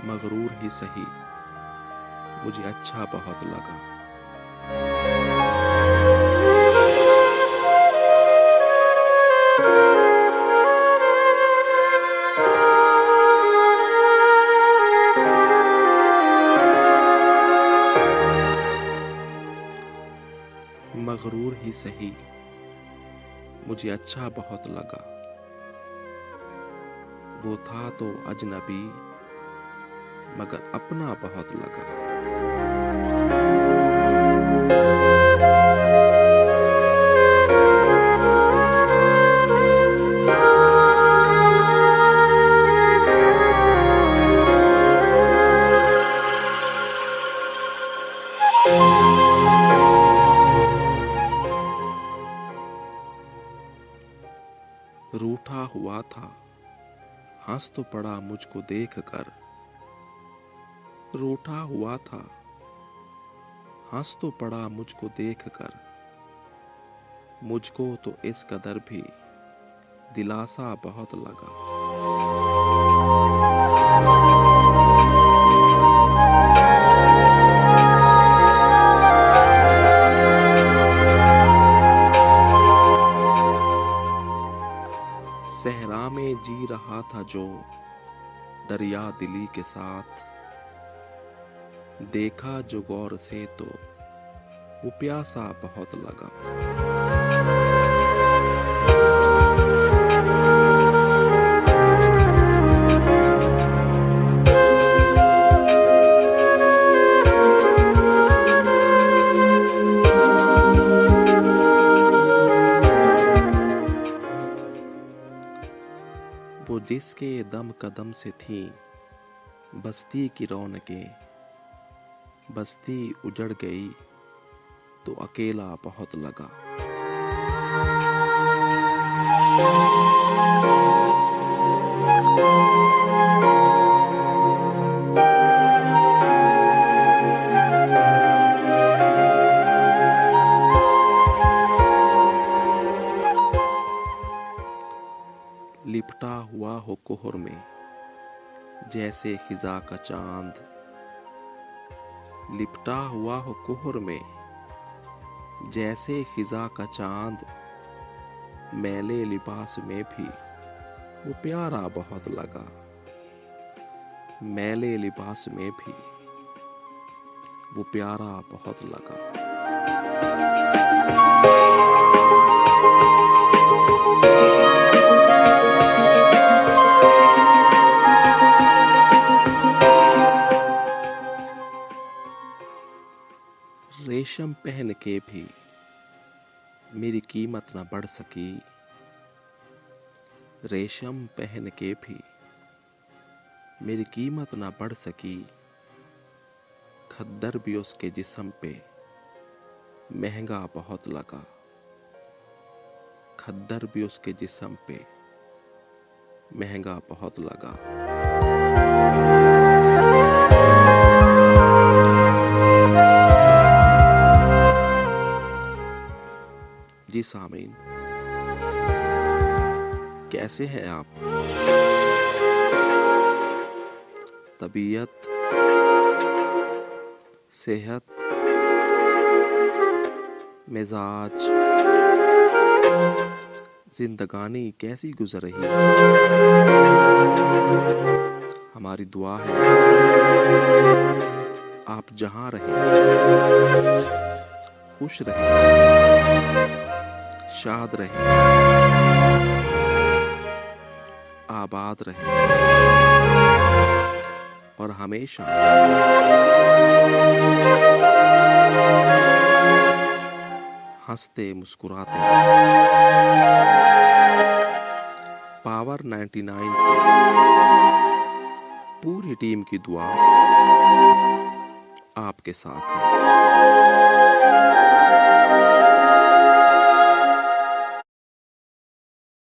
मगरूर ही सही, मुझे अच्छा बहुत लगा। मगरूर ही सही, मुझे अच्छा बहुत लगा। वो था तो अजनबी, मगर अपना बहुत लगा। रूठा हुआ था, हंस तो पड़ा मुझको देख कर। रूठा हुआ था, हंस तो पड़ा मुझको देख कर। मुझको तो इस कदर भी दिलासा बहुत लगा। सहरा में जी रहा था जो दरिया दिली के साथ, देखा जो गौर से तो वो प्यासा बहुत लगा। वो जिसके दम कदम से थी बस्ती की रौनकें, बस्ती उजड़ गई तो अकेला बहुत लगा। लिपटा हुआ हो कोहर में जैसे खिजा का चांद, लिपटा हुआ हो कोहर में जैसे खिजा का चांद। मैले लिबास में भी वो प्यारा बहुत लगा। मैले लिबास में भी वो प्यारा बहुत लगा। रेशम पहन के भी मेरी कीमत न बढ़ सकी। रेशम पहन के भी मेरी कीमत न बढ़ सकी। खद्दर भी उसके जिस्म पे महंगा बहुत लगा। खद्दर भी उसके जिस्म पे महंगा बहुत लगा। जी सामीन, कैसे हैं आप? तबीयत, सेहत, मिजाज, जिंदगानी कैसी गुजर रही है? हमारी दुआ है आप जहां रहें खुश रहें, शाद रहें, आबाद रहें और हमेशा हंसते मुस्कुराते। पावर 99 की पूरी टीम की दुआ आपके साथ है।